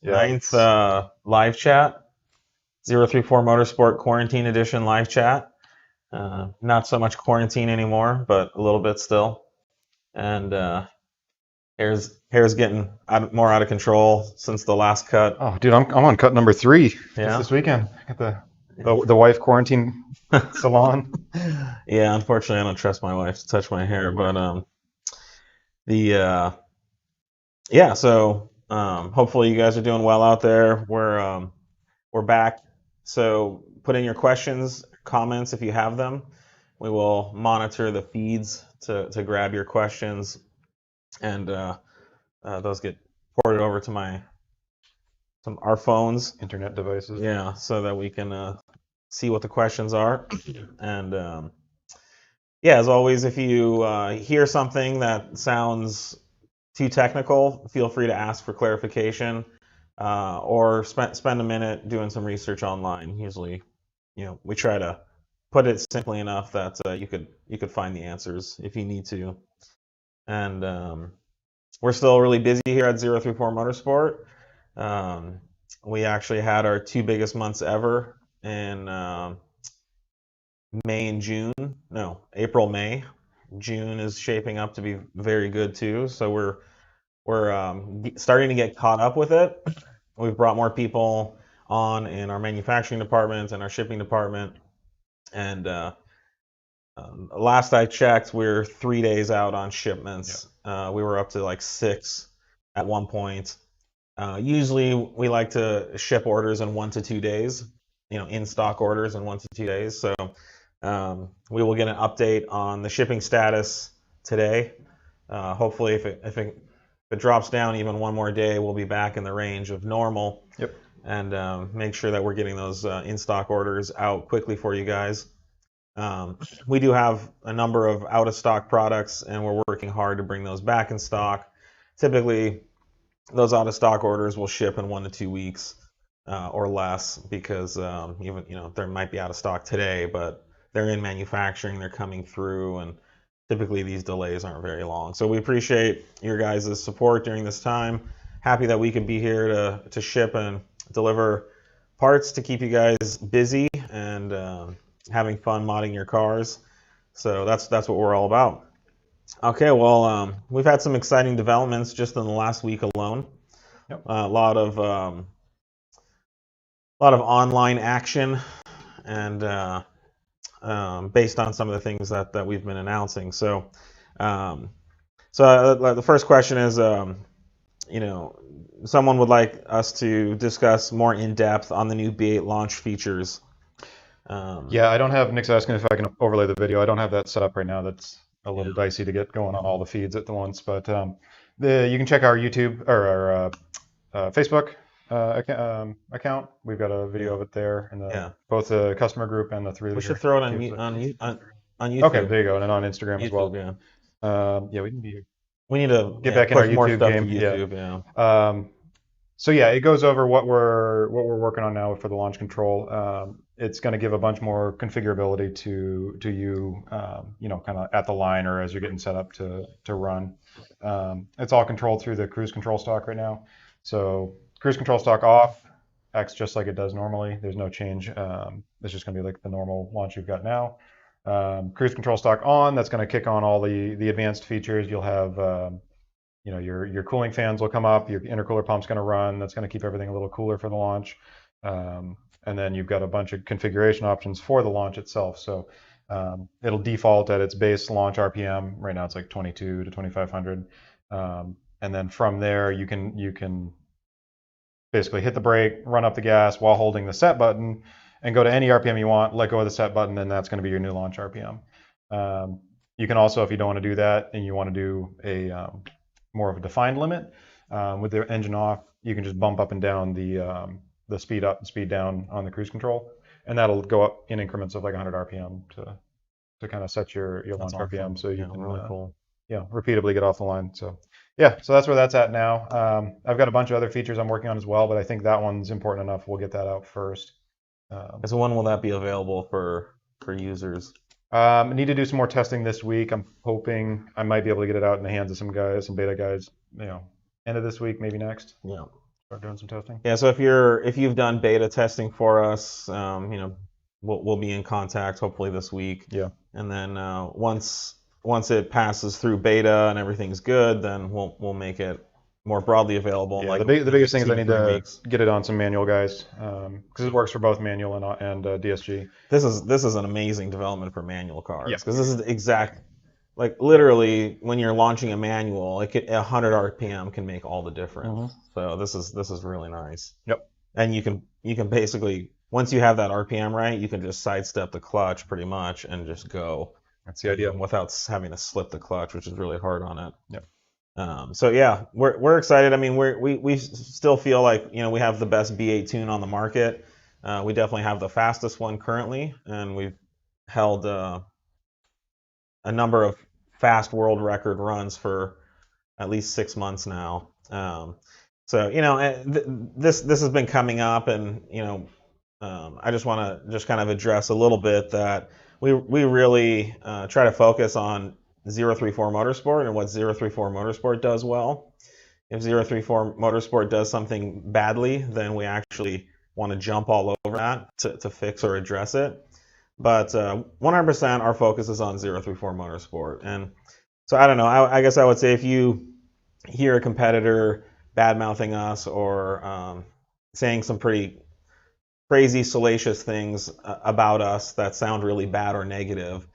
Ninth live chat, 034 Motorsport Quarantine Edition live chat. Not so much quarantine anymore, but a little bit still. And hair's getting more out of control since the last cut. Oh, dude, I'm on cut number 3 Yeah? this weekend at the wife quarantine salon. Yeah, unfortunately, I don't trust my wife to touch my hair, but so hopefully you guys are doing well out there. We're back, so put in your questions, comments if you have them. We will monitor the feeds to grab your questions, and those get ported over to our phones, internet devices. Yeah, so that we can see what the questions are. And as always, if you hear something that sounds too technical, feel free to ask for clarification, or spend a minute doing some research online. Usually, we try to put it simply enough that you could find the answers if you need to. And we're still really busy here at 034 Motorsport. We actually had our 2 biggest months ever in May and June. No, April, May. June is shaping up to be very good too. So we're starting to get caught up with it. We've brought more people on in our manufacturing department and our shipping department. And last I checked, we're 3 days out on shipments. Yep. We were up to like 6 at one point. Usually we like to ship orders in 1 to 2 days, in stock orders in 1 to 2 days. So we will get an update on the shipping status today. Hopefully if it drops down even one more day, we'll be back in the range of normal. Yep. And make sure that we're getting those in-stock orders out quickly for you guys. We do have a number of out-of-stock products, and we're working hard to bring those back in stock. Typically, those out-of-stock orders will ship in 1 to 2 weeks or less, because even they might be out of stock today, but they're in manufacturing, they're coming through, and typically these delays aren't very long. So we appreciate your guys' support during this time. Happy that we could be here to ship and deliver parts to keep you guys busy and having fun modding your cars. So that's what we're all about. Okay, well, we've had some exciting developments just in the last week alone. Yep. A lot of online action, and based on some of the things that we've been announcing. So the first question is, someone would like us to discuss more in depth on the new B8 launch features. Yeah, I don't have. Nick's asking if I can overlay the video. I don't have that set up right now. That's a little dicey to get going on all the feeds at once. But you can check our YouTube or our Facebook account. We've got a video of it there, in both the customer group and the 3 liter. We should throw it on YouTube. Okay, there you go, and on Instagram as well. Yeah. We need to get back in our YouTube game. Yeah. So yeah, it goes over what we're working on now for the launch control. It's going to give a bunch more configurability to you, kind of at the line or as you're getting set up to run. It's all controlled through the cruise control stock right now. So cruise control stock off acts just like it does normally. There's no change. It's just going to be like the normal launch you've got now. Cruise control stock on, that's going to kick on all the advanced features. You'll have your cooling fans will come up, your intercooler pump's going to run. That's going to keep everything a little cooler for the launch. And then you've got a bunch of configuration options for the launch itself. So it'll default at its base launch RPM. Right now it's like 22 to 2500. And then from there you can basically hit the brake, run up the gas while holding the set button, and go to any RPM you want, let go of the set button, and that's going to be your new launch RPM. You can also, if you don't want to do that and you want to do a more of a defined limit, with the engine off, you can just bump up and down the speed up and speed down on the cruise control, and that'll go up in increments of like 100 RPM to kind of set your launch RPM, so you can really cool. Repeatedly get off the line. So so that's where that's at now. I've got a bunch of other features I'm working on as well, but I think that one's important enough. We'll get that out first. So when will that be available for users? I need to do some more testing this week. I'm hoping I might be able to get it out in the hands of some guys, some beta guys, end of this week, maybe next. Yeah. Start doing some testing. Yeah, so if you've done beta testing for us, we'll be in contact hopefully this week. Yeah. And then once it passes through beta and everything's good, then we'll make it more broadly available. Yeah, like the biggest thing is 2 I to need 3 to weeks. get it on some manual guys because it works for both manual and DSG. This is an amazing development for manual cars Yeah. because this is the exact, like literally when you're launching a manual, like 100 RPM can make all the difference. So this is really nice. Yep. And you can basically, once you have that RPM right, you can just sidestep the clutch pretty much and just go. That's the idea. Without having to slip the clutch, which is really hard on it. Yep. So yeah, we're excited. I mean, we still feel like we have the best B8 tune on the market. We definitely have the fastest one currently, and we've held a number of fast world record runs for at least 6 months now. So this has been coming up, and I just want to just kind of address a little bit that we really try to focus on 034 Motorsport and what 034 Motorsport does well. If 034 Motorsport does something badly, then we actually want to jump all over that to fix or address it. But 100% our focus is on 034 Motorsport. And so I don't know, I guess I would say if you hear a competitor bad-mouthing us or saying some pretty crazy, salacious things about us that sound really bad or negative,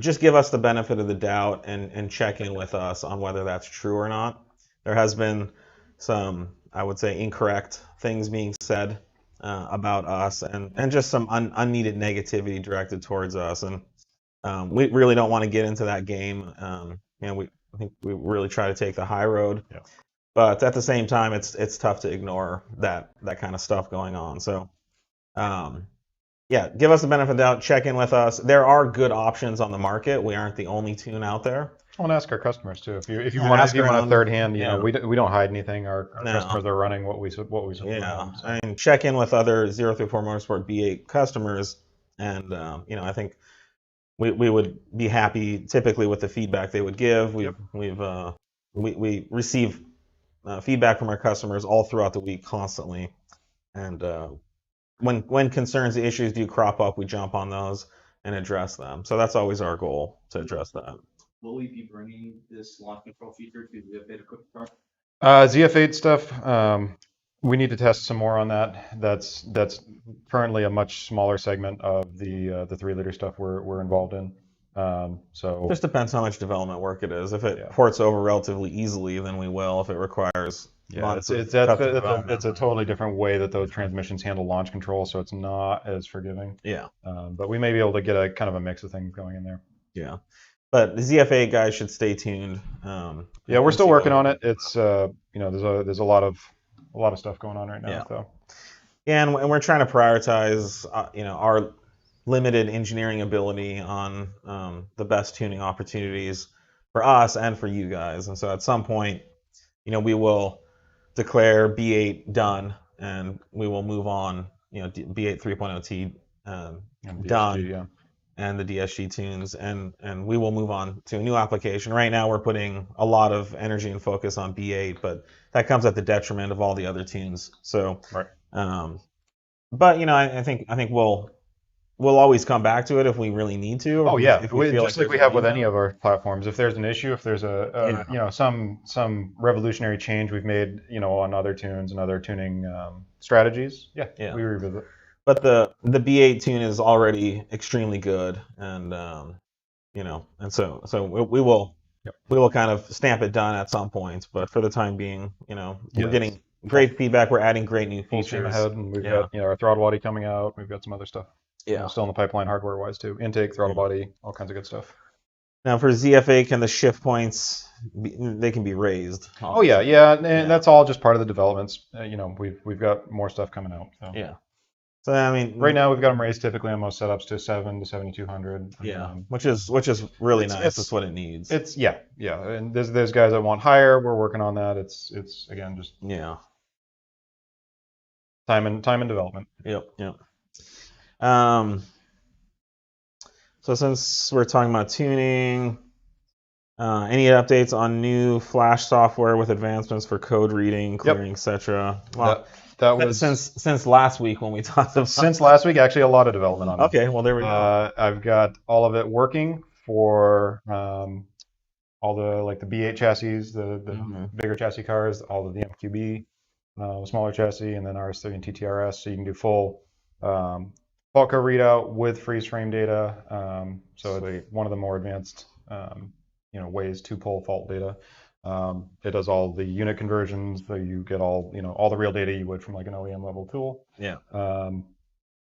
just give us the benefit of the doubt and check in with us on whether that's true or not. There has been some, I would say, incorrect things being said about us and just some unneeded negativity directed towards us. And we really don't want to get into that game. I think we really try to take the high road. Yeah. But at the same time, it's tough to ignore that kind of stuff going on. So yeah, give us the benefit of the doubt, check in with us. There are good options on the market. We aren't the only tune out there. I want to ask our customers too. If you want a third hand, we don't hide anything. Our customers are running what we support. Yeah, so. And check in with other 034 Motorsport B8 customers, and I think we would be happy typically with the feedback they would give. We receive feedback from our customers all throughout the week constantly, and when concerns, issues do crop up, we jump on those and address them. So that's always our goal, to address that. Will we be bringing this launch control feature to the ZF8 equipped car? ZF8 stuff, we need to test some more on that. That's currently a much smaller segment of the 3-liter stuff we're involved in. So just depends how much development work it is. If it ports over relatively easily, then we will. If it requires months, it's a totally different way that those transmissions handle launch control, so it's not as forgiving. Yeah. But we may be able to get a kind of a mix of things going in there. Yeah. But the ZF8 guys should stay tuned. Yeah, we're still working on it. It's there's a lot of stuff going on right now. Yeah. So. Yeah, and we're trying to prioritize our limited engineering ability on the best tuning opportunities for us and for you guys. And so at some point, we will declare B8 done, and we will move on. B8 3.0T done. And the DSG tunes, and we will move on to a new application. Right now, we're putting a lot of energy and focus on B8, but that comes at the detriment of all the other tunes. So, right. But I think we'll always come back to it if we really need to. Oh yeah, if we feel just like we have with any of our platforms. If there's an issue, if there's some revolutionary change we've made, on other tunes and other tuning strategies, we revisit. But the B8 tune is already extremely good, and and so we will kind of stamp it done at some point. But for the time being, we're getting great feedback. We're adding great new features. Ahead, and we've got our throttle body coming out. We've got some other stuff. Yeah, still in the pipeline hardware wise too. Intake, throttle body, all kinds of good stuff. Now for ZF8, can the shift points they can be raised? Oh yeah, and that's all just part of the developments. We've got more stuff coming out. So. Yeah. So I mean, right now we've got them raised typically on most setups to 7 to 7200. Yeah, which is really nice. That's what it needs. It's and there's guys that want higher. We're working on that. It's again just time and development. Yep. So since we're talking about tuning, Any updates on new Flash software with advancements for code reading, clearing, etc.? Well, that was since last week when we talked about. Since last week, actually, a lot of development on it. Okay, well there we go. I've got all of it working for all the the B8 chassis, the bigger chassis cars, all of the MQB, smaller chassis, and then RS30 and TTRS. So you can do full fault code readout with freeze frame data. So it's one of the more advanced ways to pull fault data. It does all the unit conversions, so you get all the real data you would from like an OEM level tool. Yeah.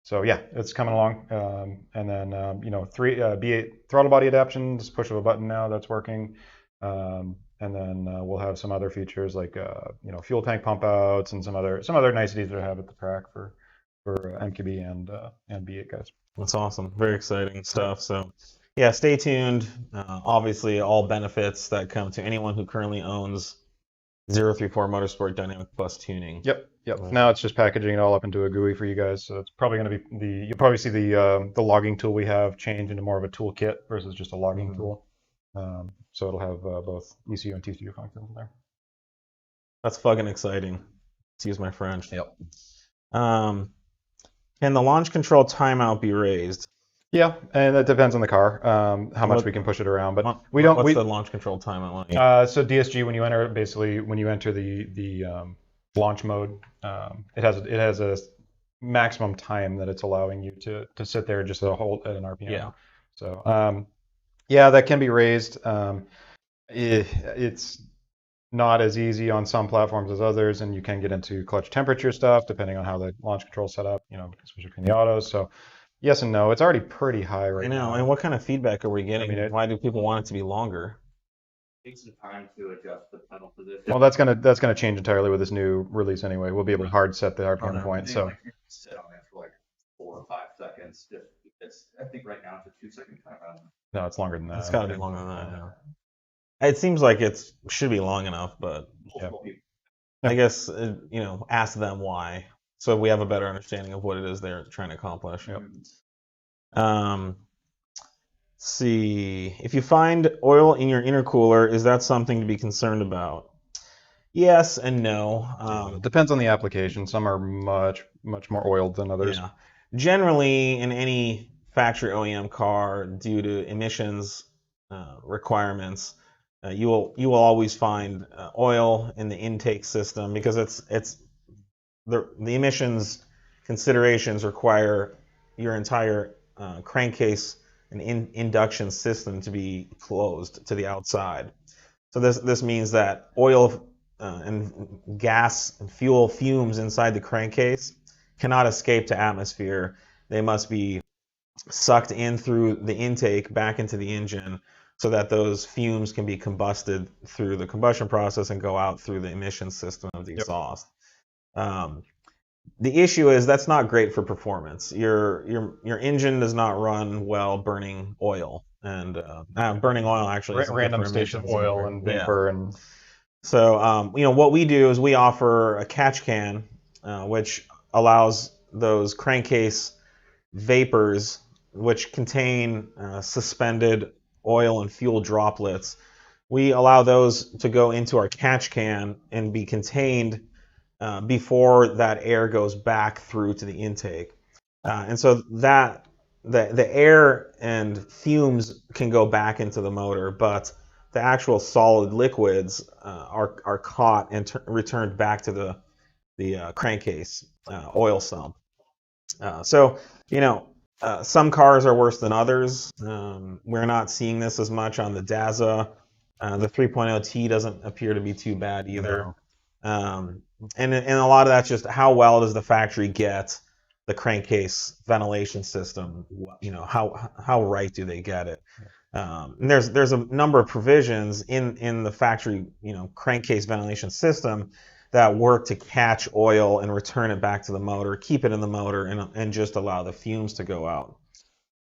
So yeah, it's coming along. And then three B8 throttle body adaptation, just push of a button now, that's working. And then we'll have some other features like fuel tank pump outs and some other niceties that I have at the track for MQB and B8 guys. That's awesome. Very exciting stuff. So yeah, stay tuned. Obviously, all benefits that come to anyone who currently owns 034 Motorsport Dynamic Bus Tuning. Yep. Now it's just packaging it all up into a GUI for you guys. So it's probably going to be you'll probably see the logging tool we have change into more of a toolkit versus just a logging tool. So it'll have both ECU and TCU functions in there. That's fucking exciting. Excuse my French. Yep. Can the launch control timeout be raised? Yeah, and that depends on the car, how much we can push it around. But we don't. What's the launch control timeout like? So DSG, when you enter the launch mode, it has a maximum time that it's allowing you to sit there just to hold at an RPM. Yeah. So yeah, that can be raised. It's not as easy on some platforms as others, and you can get into clutch temperature stuff depending on how the launch control is set up. Especially between the autos. So. Yes and no. It's already pretty high right now. I know. And what kind of feedback are we getting? Why do people want it to be longer? It takes some time to adjust the pedal position. Well, that's gonna change entirely with this new release anyway. We'll be able to hard set the RPM point. So you can sit on it for like 4 or 5 seconds. It's I think right now it's a 2-second timeout. No, it's longer than that. It's got to be longer than that. Yeah. It seems like it should be long enough, but I guess ask them why. So we have a better understanding of what it is they're trying to accomplish. Yep. See, if you find oil in your intercooler, is that something to be concerned about? Yes and no. It depends on the application. Some are much more oiled than others. Yeah. Generally, in any factory OEM car, due to emissions requirements, you will always find oil in the intake system because it's the emissions considerations require your entire crankcase and induction system to be closed to the outside. So this means that oil and gas and fuel fumes inside the crankcase cannot escape to atmosphere. They must be sucked in through the intake back into the engine so that those fumes can be combusted through the combustion process and go out through the emission system of the exhaust. The issue is that's not great for performance. Your engine does not run well burning oil, and burning oil actually is random station oil and vapor. And so what we do is we offer a catch can, which allows those crankcase vapors, which contain suspended oil and fuel droplets. We allow those to go into our catch can and be contained before that air goes back through to the intake. And so that the air and fumes can go back into the motor, but the actual solid liquids are caught and returned back to the crankcase oil sump. So some cars are worse than others. We're not seeing this as much on the Daza. The 3.0T doesn't appear to be too bad either. And a lot of that's just how well does the factory get the crankcase ventilation system? How right do they get it? And there's a number of provisions in the factory crankcase ventilation system that work to catch oil and return it back to the motor, keep it in the motor, and just allow the fumes to go out.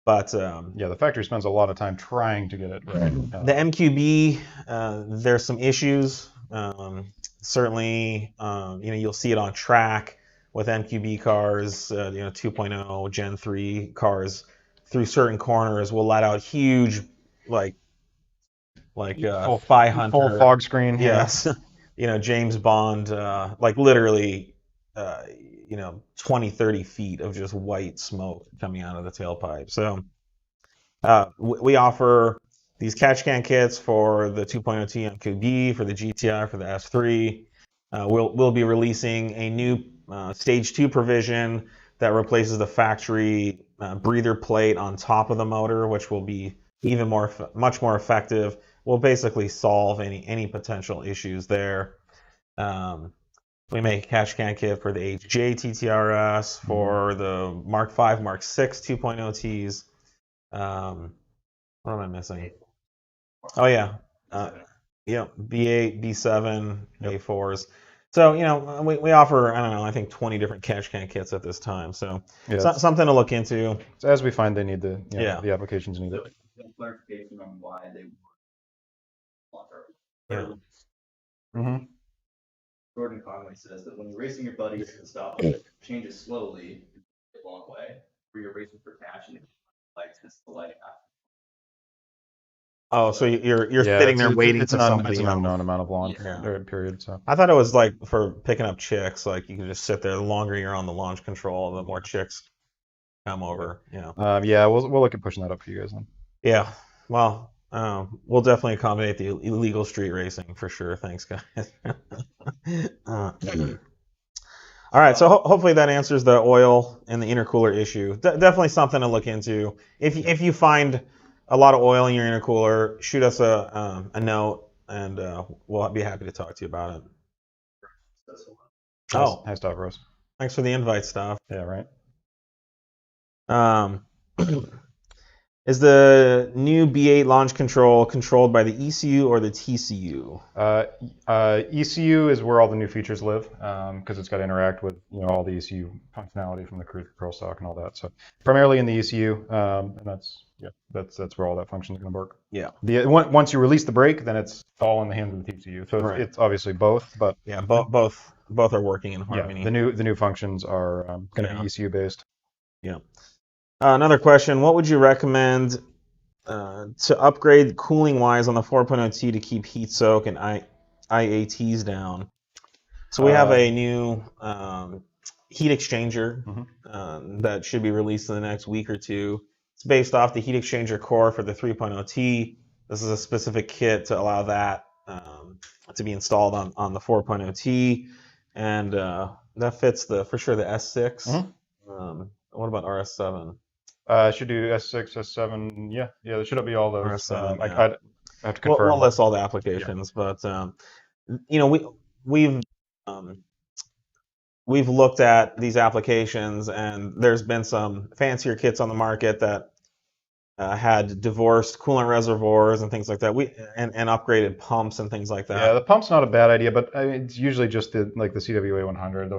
But the factory spends a lot of time trying to get it right. The MQB, there's some issues. Certainly, you'll see it on track with MQB cars, 2.0 Gen 3 cars. Through certain corners will let out huge, like like full Spy Hunter. full fog screen. Yes. James Bond, like literally, 20, 30 feet of just white smoke coming out of the tailpipe. So we offer these catch can kits for the 2.0T on QB, for the GTI, for the S3. We'll be releasing a new Stage 2 provision that replaces the factory breather plate on top of the motor, which will be much more effective. We'll basically solve any potential issues there. We make a catch can kit for the HJ TTRS, for the Mark 5, Mark 6 2.0Ts. What am I missing? Oh yeah, B8, B7, A4s. So we offer, I don't know, I think 20 different catch can kits at this time. So something to look into. So as we find they need the applications need it. Some clarification on why they want Yeah. Gordon Conway says that when you're racing your buddies and stuff, changes slowly a long way. Where you're racing for cash and it's the light. Oh, so you're sitting there waiting for somebody. It's an unknown amount of launch period. So I thought it was like for picking up chicks. Like you can just sit there. The longer you're on the launch control, the more chicks come over. We'll look at pushing that up for you guys then. Yeah. Well, we'll definitely accommodate the illegal street racing for sure. Thanks, guys. All right, so hopefully that answers the oil and the intercooler issue. Definitely something to look into. If you find a lot of oil in your intercooler, shoot us a note, and we'll be happy to talk to you about it. Nice stuff, Rose. Thanks for the invite, stuff. Yeah, right. Is the new B8 launch control controlled by the ECU or the TCU? ECU is where all the new features live, because it's got to interact with all the ECU functionality from the cruise control stock and all that. So primarily in the ECU, and that's where all that function is going to work. Yeah. Once you release the brake, then it's all in the hands of the TCU. So it's obviously both, but both are working in harmony. The new functions are going to be ECU based. Yeah. Another question, what would you recommend to upgrade cooling-wise on the 4.0T to keep heat soak and IATs down? So we have a new heat exchanger that should be released in the next week or two. It's based off the heat exchanger core for the 3.0T. This is a specific kit to allow that to be installed on the 4.0T, and that fits for sure the S6. What about RS7? Should do S6, S7. Yeah, there should be all those. RS7, I'd have to confirm. We'll list all the applications, but we've looked at these applications, and there's been some fancier kits on the market that had divorced coolant reservoirs and things like that. And upgraded pumps and things like that. Yeah, the pump's not a bad idea, but it's usually just the CWA 100.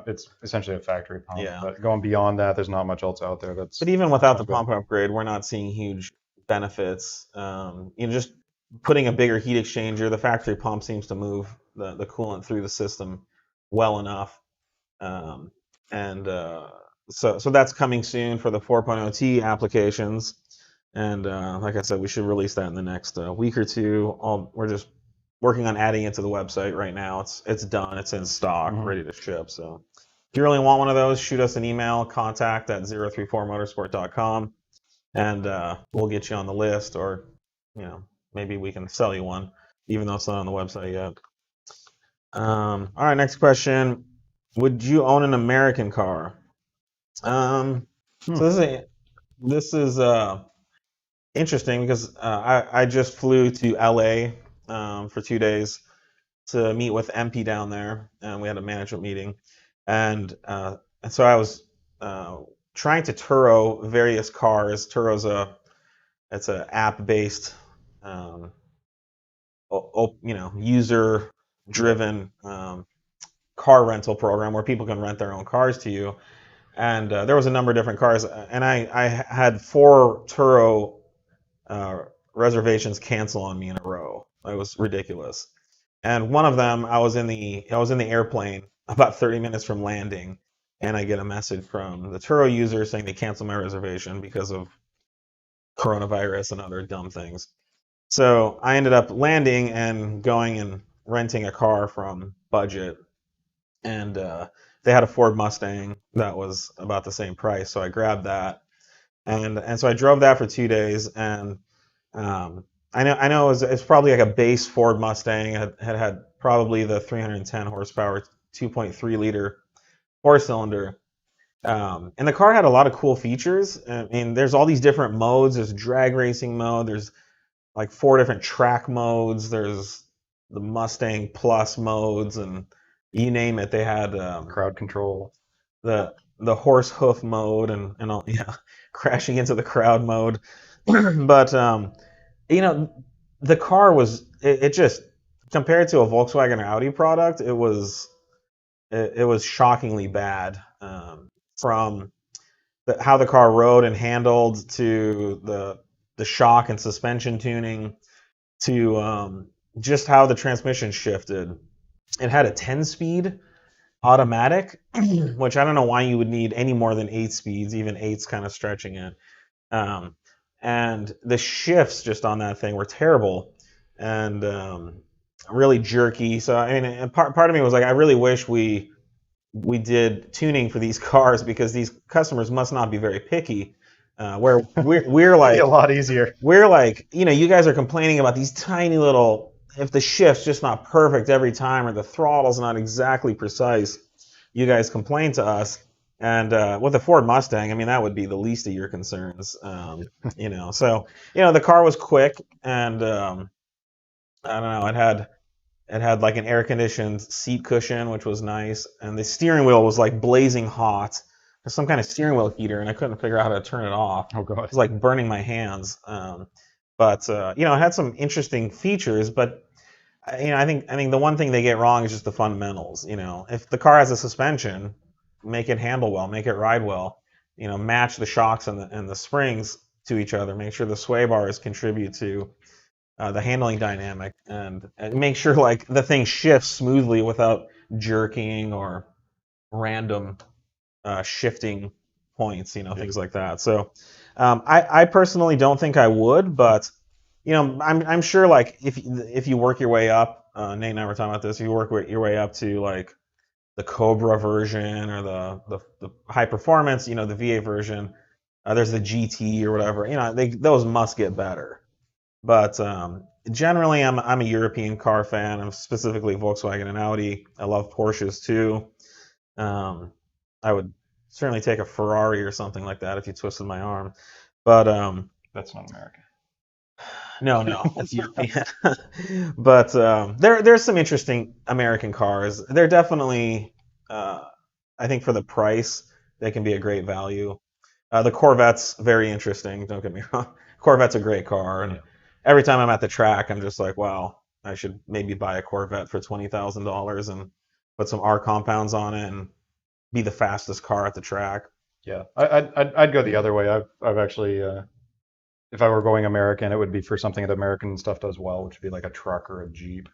It's essentially a factory pump. Yeah. But going beyond that, there's not much else out there. But even without the pump upgrade, we're not seeing huge benefits. Just putting a bigger heat exchanger, the factory pump seems to move the coolant through the system well enough. So that's coming soon for the 4.0T applications. And like I said, we should release that in the next week or two. We're just working on adding it to the website right now. It's done. It's in stock, ready to ship. So if you really want one of those, shoot us an email, contact@034motorsport.com, and we'll get you on the list, or maybe we can sell you one, even though it's not on the website yet. All right, next question. Would you own an American car? So this is interesting because I just flew to LA for 2 days to meet with MP down there, and we had a management meeting, and so I was trying to Turo various cars. Turo's it's an app-based, user-driven car rental program where people can rent their own cars to you, and there was a number of different cars, and I had 4 Turo reservations cancel on me in a row. It was ridiculous. And one of them, I was in the airplane about 30 minutes from landing, and I get a message from the Turo user saying they canceled my reservation because of coronavirus and other dumb things. So I ended up landing and going and renting a car from Budget, and they had a Ford Mustang that was about the same price, so I grabbed that, and so I drove that for 2 days, and um, I know it's probably like a base Ford Mustang. It had probably the 310 horsepower, 2.3 liter four cylinder. And the car had a lot of cool features. I mean, there's all these different modes. There's drag racing mode. There's like 4 different track modes. There's the Mustang Plus modes, and you name it. They had Crowd control. the horse hoof mode and all, yeah, crashing into the crowd mode. But you know, the car was it just compared to a Volkswagen or Audi product, it was shockingly bad. From how the car rode and handled to the shock and suspension tuning to just how the transmission shifted. It had a 10-speed automatic, which I don't know why you would need any more than 8 speeds. Even 8's kind of stretching it. And the shifts just on that thing were terrible and really jerky. So I mean, and part of me was like, I really wish we did tuning for these cars because these customers must not be very picky. Where we're like a lot easier. We're like, you guys are complaining about these tiny little, if the shift's just not perfect every time or the throttle's not exactly precise, you guys complain to us. And with a Ford Mustang, I mean, that would be the least of your concerns. So the car was quick, and I don't know, it had like an air conditioned seat cushion, which was nice, and the steering wheel was like blazing hot. There's some kind of steering wheel heater, and I couldn't figure out how to turn it off. Oh god. It was like burning my hands. But it had some interesting features, but I think the one thing they get wrong is just the fundamentals. If the car has a suspension, make it handle well, make it ride well. Match the shocks and the springs to each other. Make sure the sway bars contribute to the handling dynamic, and make sure like the thing shifts smoothly without jerking or random shifting points, things like that. So I personally don't think I would, but I'm sure like if you work your way up, Nate and I were talking about this. If you work your way up to like the Cobra version or the high performance, the V8 version, there's the GT or whatever. Those must get better. But generally, I'm a European car fan. I'm specifically Volkswagen and Audi. I love Porsches too. I would certainly take a Ferrari or something like that if you twisted my arm. But that's not America. No, it's European. But there's some interesting American cars. They're definitely, I think for the price, they can be a great value. The Corvette's very interesting. Don't get me wrong. Corvette's a great car, and every time I'm at the track, I'm just like, wow, I should maybe buy a Corvette for $20,000 and put some R compounds on it and be the fastest car at the track. Yeah, I'd go the other way. I've actually, if I were going American, it would be for something that American stuff does well, which would be like a truck or a Jeep.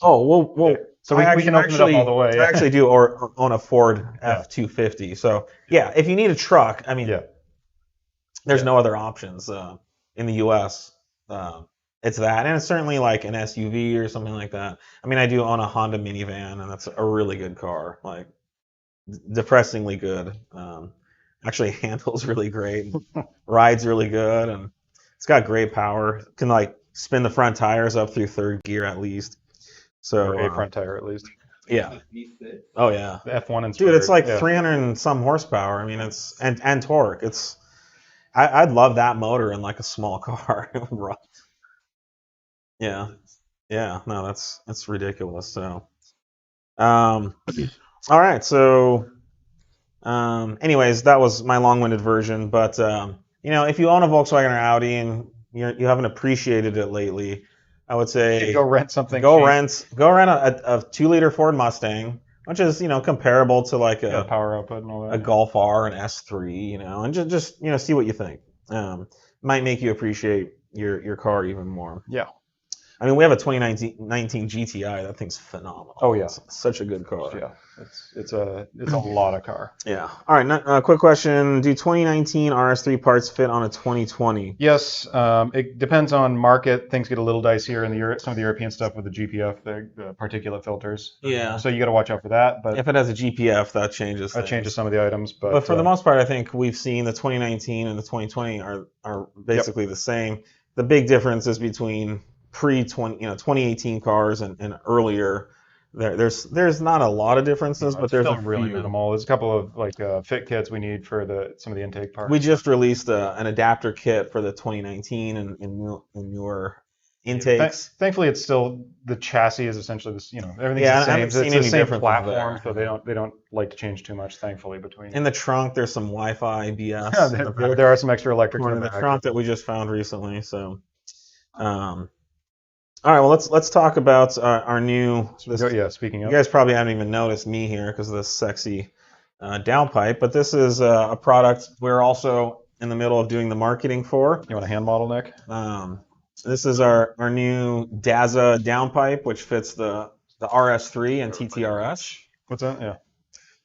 Oh, well. Yeah. So we can open it up all the way. I actually do own a Ford F-250. So yeah, if you need a truck, I mean, there's no other options in the U.S. It's that, and it's certainly like an SUV or something like that. I mean, I do own a Honda minivan, and that's a really good car, like depressingly good. Actually handles really great, rides really good, and it's got great power. Can like spin the front tires up through third gear at least. So or a front tire at least. Yeah. Oh yeah. The F1 and dude, it's like 300 and some horsepower. I mean, it's and torque. It's I'd love that motor in like a small car. Yeah. No, that's ridiculous. So, all right. So, anyways, that was my long-winded version. But if you own a Volkswagen or Audi and you haven't appreciated it lately, I would say go rent something. Go rent a 2-liter Ford Mustang, which is comparable to like a power output and all that. A Golf R, an S3, and just see what you think. Might make you appreciate your car even more. Yeah. I mean, we have a 2019 GTI. That thing's phenomenal. Oh yeah, it's such a good car. yeah. It's a lot of car. Yeah. All right. Quick question: do 2019 RS3 parts fit on a 2020? Yes. It depends on market. Things get a little dicier in some of the European stuff with the GPF, the particulate filters. Yeah. So you got to watch out for that. But if it has a GPF, that changes. That changes some of the items. But for the most part, I think we've seen the 2019 and the 2020 are basically the same. The big difference is between 2018 cars and earlier. There's not a lot of differences, but there's still a really few. minimal. There's a couple of like fit kits we need for some of the intake parts. We just released an adapter kit for the 2019 and newer intakes. Thankfully, it's still the chassis is essentially this. Everything's I the same. haven't seen It's any the same difference platform, there. so they don't like to change too much. Thankfully, between in the trunk, there's some Wi-Fi BS. there are some extra electrics in the trunk that we just found recently. So. All right, well, let's talk about our new. Speaking of, you guys probably haven't even noticed me here because of this sexy downpipe, but this is a product we're also in the middle of doing the marketing for. You want a hand model, Nick? This is our new Daza downpipe, which fits the RS3 and TTRS. What's that? Yeah.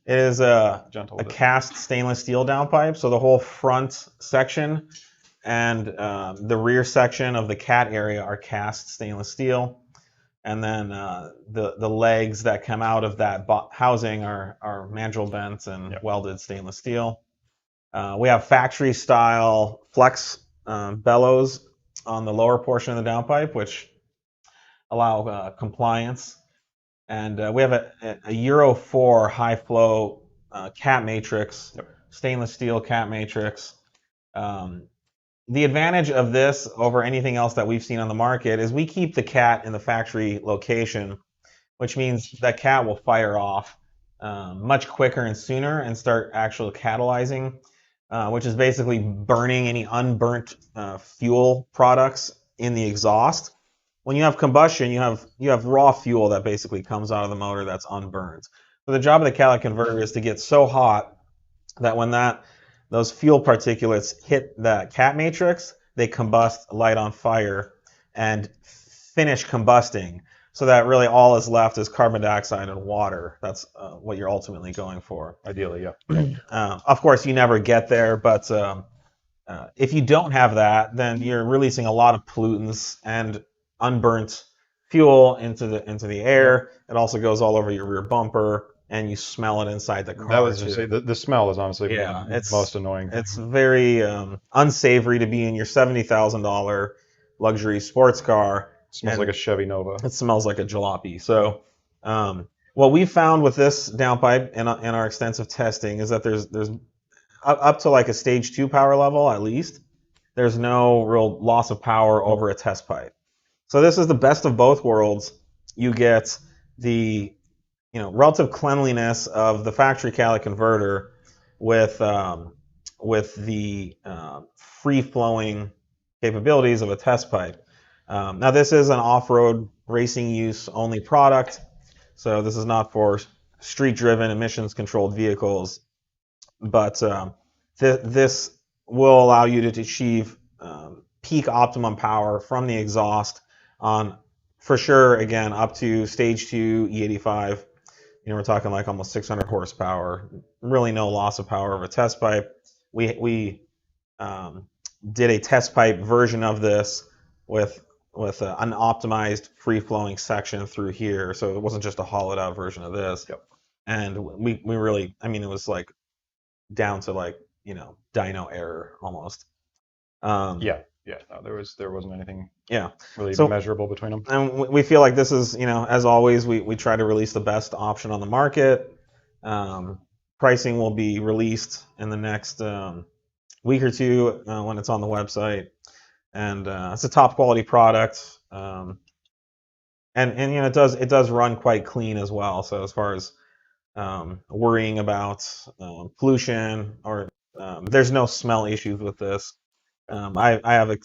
It is a cast stainless steel downpipe, so the whole front section and the rear section of the cat area are cast stainless steel, and then the legs that come out of that housing are mandrel bent and welded stainless steel. We have factory style flex bellows on the lower portion of the downpipe, which allow compliance, and we have a Euro 4 high flow cat matrix, stainless steel cat matrix. The advantage of this over anything else that we've seen on the market is we keep the cat in the factory location, which means that cat will fire off much quicker and sooner and start actually catalyzing, which is basically burning any unburnt fuel products in the exhaust. When you have combustion, you have raw fuel that basically comes out of the motor that's unburned. So the job of the catalytic converter is to get so hot that when those fuel particulates hit the cat matrix, they combust, light on fire, and finish combusting. So that really all is left is carbon dioxide and water. That's what you're ultimately going for. Ideally, yeah. Of course, you never get there, but if you don't have that, then you're releasing a lot of pollutants and unburnt fuel into the air. It also goes all over your rear bumper, and you smell it inside the car. That was just the smell is honestly most annoying. It's very unsavory to be in your $70,000 luxury sports car. It smells like a Chevy Nova. It smells like a jalopy. So what we found with this downpipe in our extensive testing is that there's up to like a stage 2 power level at least. There's no real loss of power over a test pipe. So this is the best of both worlds. You get the relative cleanliness of the factory catalytic converter with the free-flowing capabilities of a test pipe. Now this is an off-road racing use only product, so this is not for street-driven emissions-controlled vehicles, but this will allow you to achieve peak optimum power from the exhaust on, for sure, again, up to stage 2 E85. We're talking like almost 600 horsepower. Really no loss of power of a test pipe. We did a test pipe version of this with an optimized free-flowing section through here, so it wasn't just a hollowed-out version of this. Yep. And we really, it was like down to like dyno error almost. No, there wasn't anything really so measurable between them. And we feel like this is, as always, we try to release the best option on the market. Pricing will be released in the next week or two when it's on the website. And it's a top quality product. And it does run quite clean as well. So as far as worrying about pollution or there's no smell issues with this. I have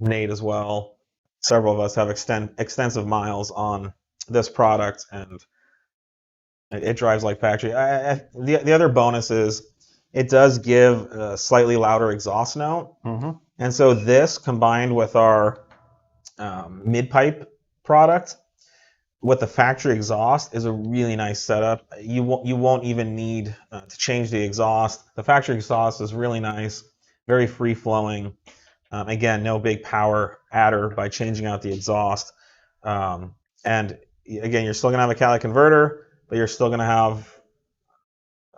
Nate as well. Several of us have extensive miles on this product, and it drives like factory. The other bonus is it does give a slightly louder exhaust note, and so this combined with our mid-pipe product with the factory exhaust is a really nice setup. You won't even need to change the exhaust. The factory exhaust is really nice, very free-flowing. Again, no big power adder by changing out the exhaust. And again, you're still going to have a catalytic converter, but you're still going to have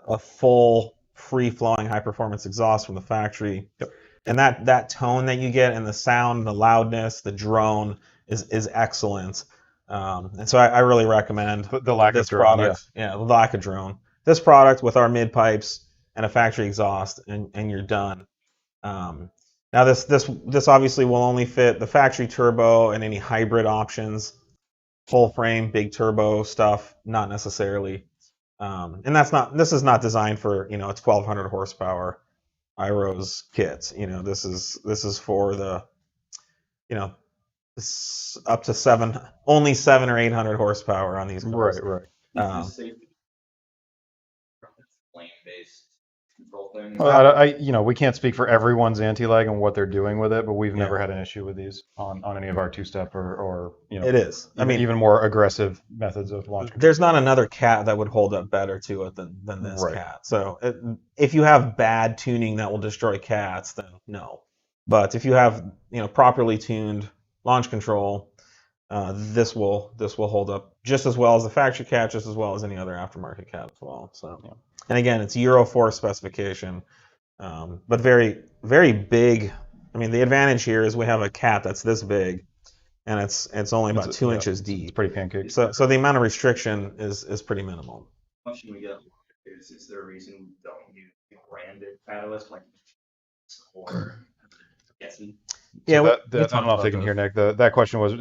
a full free-flowing high-performance exhaust from the factory. Yep. And that tone that you get and the sound, the loudness, the drone is excellent. And so I really recommend The lack this of drone, product. Yeah, the lack of drone. This product with our mid pipes and a factory exhaust, and you're done. Now this obviously will only fit the factory turbo and any hybrid options. Full frame, big turbo stuff, not necessarily. And this is not designed for a 1200 horsepower IROS kit. This is for the up to only 700 or 800 horsepower on these cars. Right. Is this safe from this flame-based control thing? Well, we can't speak for everyone's anti-lag and what they're doing with it, but we've never had an issue with these on any of our two-step or It is. even more aggressive methods of launch control. There's not another cat that would hold up better to it than this cat. So if you have bad tuning that will destroy cats, then no. But if you have properly tuned launch control, this will hold up just as well as the factory cat, just as well as any other aftermarket cat as well. So, and again, it's Euro 4 specification, but very, very big. The advantage here is we have a cat that's this big, and it's only about 2 inches deep. It's pretty pancake. So the amount of restriction is pretty minimal. Question we get is there a reason we don't use branded catalyst like or guessing? Yeah, I don't know if they can hear Nick. That question was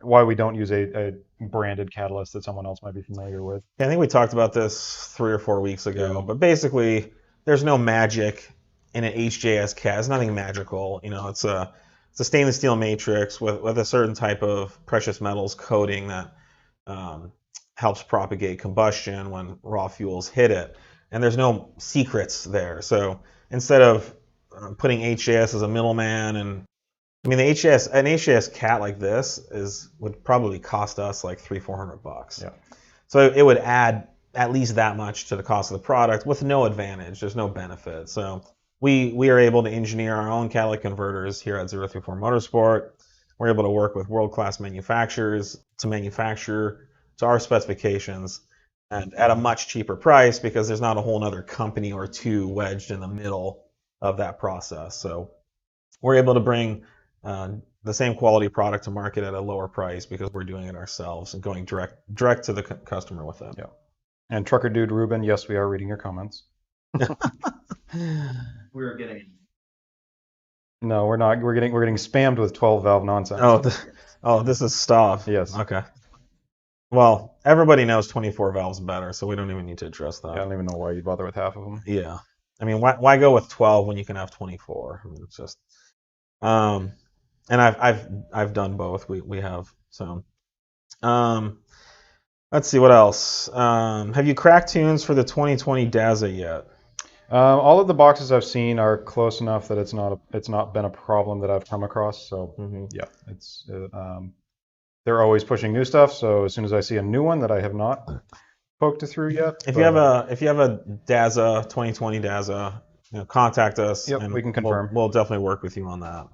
why we don't use a branded catalyst that someone else might be familiar with. Yeah, I think we talked about this 3 or 4 weeks ago. But basically, there's no magic in an HJS cat. There's nothing magical. It's a stainless steel matrix with a certain type of precious metals coating that helps propagate combustion when raw fuels hit it. And there's no secrets there. So instead of putting HJS as a middleman, and an HJS cat like this would probably cost us like $300-400. Yeah. So it would add at least that much to the cost of the product with no advantage. There's no benefit. So we are able to engineer our own catalytic converters here at 034 Motorsport. We're able to work with world-class manufacturers to manufacture to our specifications and at a much cheaper price because there's not a whole other company or two wedged in the middle of that process. So we're able to bring the same quality product to market at a lower price because we're doing it ourselves and going direct to the customer with it. Yeah. And Trucker Dude Ruben, yes, we are reading your comments. We're getting. No, we're not. We're getting spammed with 12 valve nonsense. This is stuff. Yes. Okay. Well, everybody knows 24 valves better, so we don't even need to address that. I don't even know why you bother with half of them. Yeah. Why go with 12 when you can have 24? It's just, and I've done both. We have. So, let's see what else. Have you cracked tunes for the 2020 Daza yet? All of the boxes I've seen are close enough that it's not been a problem that I've come across. So yeah, it's they're always pushing new stuff. So as soon as I see a new one that I have not poked it through yet, if you have a Daza 2020 Daza, contact us. Yep, and we can confirm. We'll definitely work with you on that.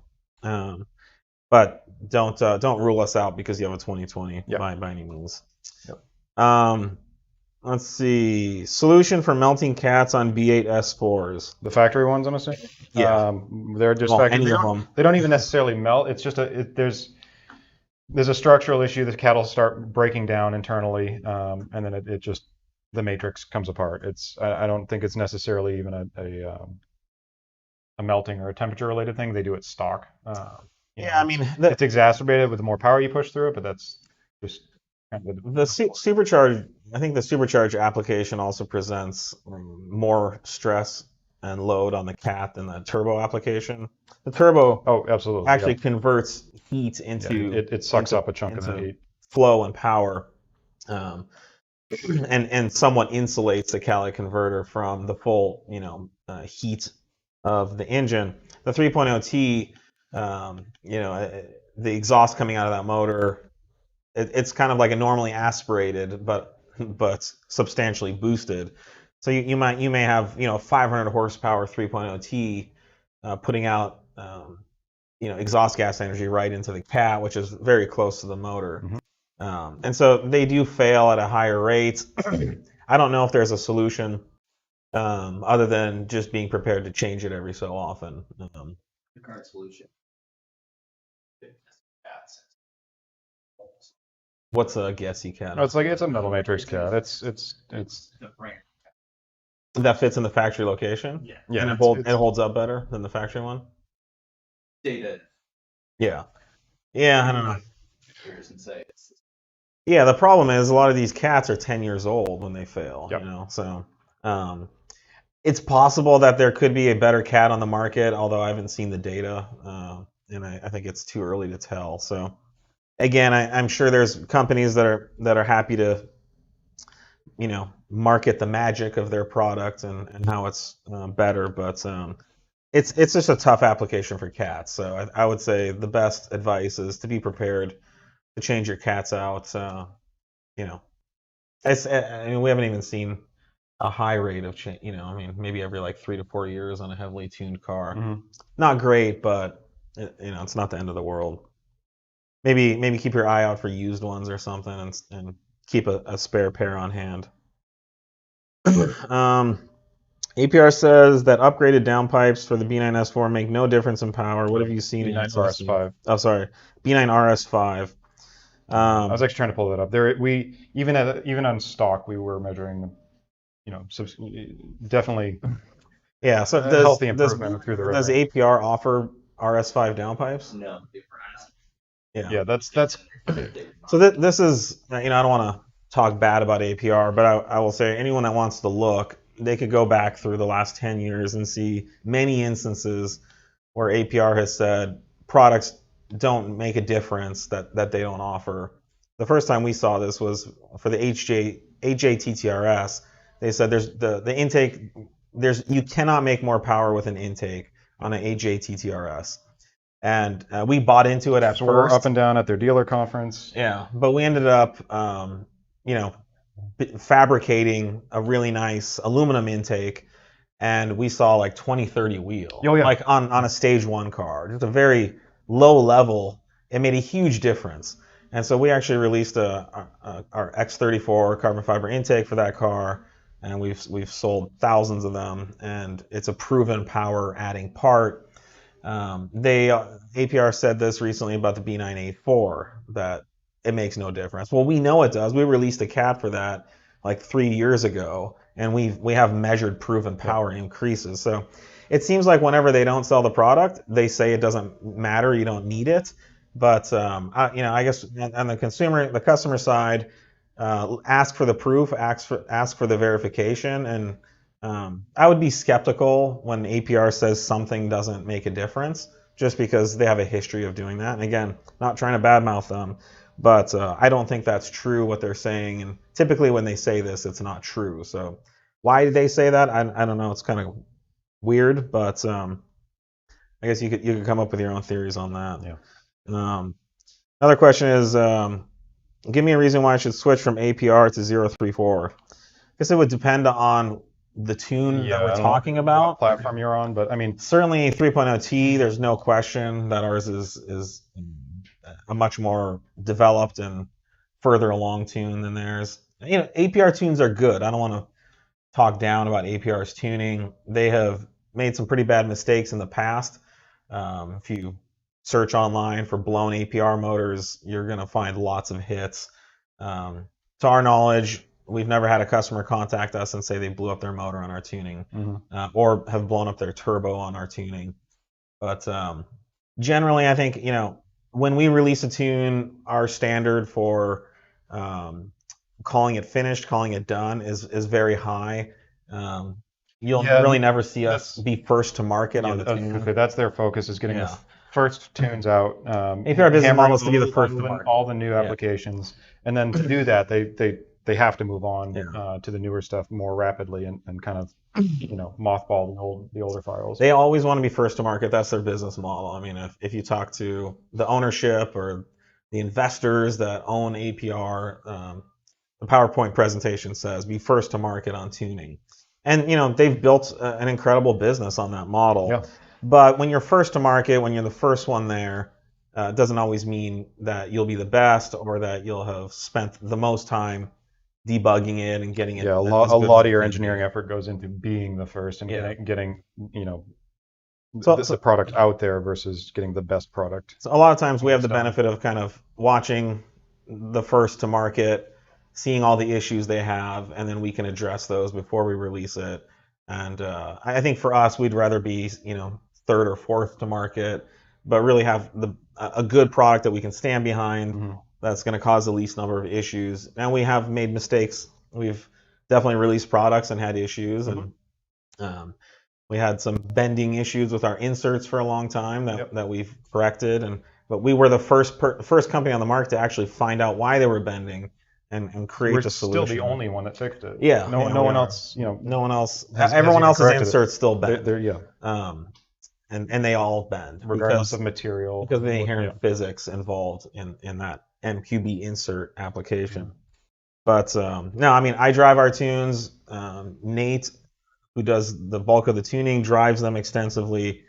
But don't rule us out because you have a 2020 by any means. Yep. Let's see. Solution for melting cats on B8 S4s. The factory ones, I'm assuming. Yeah. They're just factory. Any of them. They don't even necessarily melt. It's just there's a structural issue. The cat will start breaking down internally, and then it just the matrix comes apart. I don't think it's necessarily even a melting or a temperature related thing. They do it stock. It's exacerbated with the more power you push through it, but that's just kind of the supercharge. I think the supercharge application also presents more stress and load on the cat than the turbo application. The turbo absolutely actually converts heat into it sucks up a chunk of the heat, flow and power, and somewhat insulates the catalytic converter from the full heat of the engine. The 3.0T the exhaust coming out of that motor, it's kind of like a normally aspirated, but substantially boosted. So you may have 500 horsepower 3.0T putting out exhaust gas energy right into the cat, which is very close to the motor. And so they do fail at a higher rate. I don't know if there's a solution other than just being prepared to change it every so often. The current solution. What's a gassy cat? No, it's a metal matrix cat. It's the brand. That fits in the factory location? Yeah. And it holds up better than the factory one? Data. Yeah. Yeah, I don't know. And say Yeah, the problem is a lot of these cats are 10 years old when they fail, Yep. So it's possible that there could be a better cat on the market, although I haven't seen the data, and I think it's too early to tell. So again, I'm sure there's companies that are happy to market the magic of their product and how it's better, but it's just a tough application for cats. So I would say the best advice is to be prepared to change your cats out. We haven't even seen a high rate of change. Maybe every like 3 to 4 years on a heavily tuned car. Not great, but it's not the end of the world. Maybe keep your eye out for used ones or something, and keep a spare pair on hand. APR says that upgraded downpipes for the B9S4 make no difference in power. What have you seen? B9 RS5. Oh, sorry, B9 RS5. I was actually trying to pull that up. We even on stock we were measuring, definitely. Yeah. So healthy improvement through the does APR offer RS5 downpipes? No, they were asked. Yeah, that's. So this is, I don't want to talk bad about APR, but I will say anyone that wants to look, they could go back through the last 10 years and see many instances where APR has said products don't make a difference that they don't offer. The first time we saw this was for the HJTTRS. They said there's the intake, you cannot make more power with an intake on an HJTTRS. And we bought into it at So first. we're up and down at their dealer conference. Yeah, but we ended up, fabricating a really nice aluminum intake, and we saw like 20-30 wheel. Oh, yeah. Like on a stage 1 car, just a very low level. It made a huge difference. And so we actually released our X34 carbon fiber intake for that car, and we've sold thousands of them, and it's a proven power adding part. APR said this recently about the B984, that it makes no difference. Well, we know it does. We released a cat for that like 3 years ago, and we have measured proven power increases. So it seems like whenever they don't sell the product, they say it doesn't matter, you don't need it. But I guess on the customer side, ask for the proof, ask for the verification, and I would be skeptical when APR says something doesn't make a difference, just because they have a history of doing that. And again, not trying to badmouth them, but I don't think that's true what they're saying. And typically when they say this, it's not true. So why did they say that? I don't know. It's kind of weird, but I guess you could come up with your own theories on that. Yeah. Another question is, give me a reason why I should switch from APR to 034. I guess it would depend on the tune that we're talking about. What platform you're on, but I mean, certainly 3.0T, there's no question that ours is a much more developed and further along tune than theirs. APR tunes are good. I don't want to talk down about APR's tuning. They have made some pretty bad mistakes in the past. If you search online for blown APR motors, you're going to find lots of hits. To our knowledge, we've never had a customer contact us and say they blew up their motor on our tuning, or have blown up their turbo on our tuning. But generally, I think, when we release a tune, our standard for calling it finished, calling it done is very high. You'll really never see us be first to market on the tune. Okay, that's their focus, is getting the first tunes out. APR business model is to be the first to market. All the new applications. And then to do that, they they have to move on Yeah. to the newer stuff more rapidly and kind of mothball the older files. They always want to be first to market. That's their business model. I mean, if you talk to the ownership or the investors that own APR, the PowerPoint presentation says be first to market on tuning. And they've built an incredible business on that model. Yeah. But when you're first to market, when you're the first one there, it doesn't always mean that you'll be the best or that you'll have spent the most time debugging it and getting it. Yeah, a lot of your engineering effort goes into being the first and getting the product out there versus getting the best product. So a lot of times we have the benefit of kind of watching the first to market, seeing all the issues they have, and then we can address those before we release it. And I think for us, we'd rather be third or fourth to market, but really have a good product that we can stand behind. That's going to cause the least number of issues. And we have made mistakes. We've definitely released products and had issues, and we had some bending issues with our inserts for a long time that we've corrected. But we were the first company on the market to actually find out why they were bending and create the solution. We're still the only one that fixed it. Yeah. No one else. No one else. Everyone else's inserts still bend. And they all bend regardless of material, because of the inherent physics involved in that MQB insert application. But no, I mean, I drive our tunes. Nate, who does the bulk of the tuning, drives them extensively.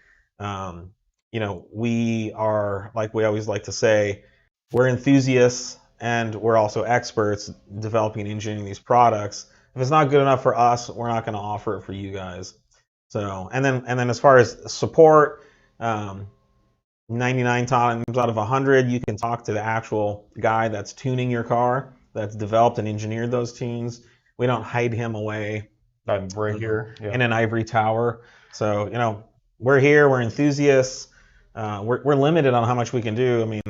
We are, like we always like to say, we're enthusiasts and we're also experts developing and engineering these products. If it's not good enough for us, we're not going to offer it for you guys. So, and then as far as support, 99 times out of 100, you can talk to the actual guy that's tuning your car, that's developed and engineered those tunes. We don't hide him away right here in an ivory tower. So, we're here, we're enthusiasts. We're limited on how much we can do. I mean,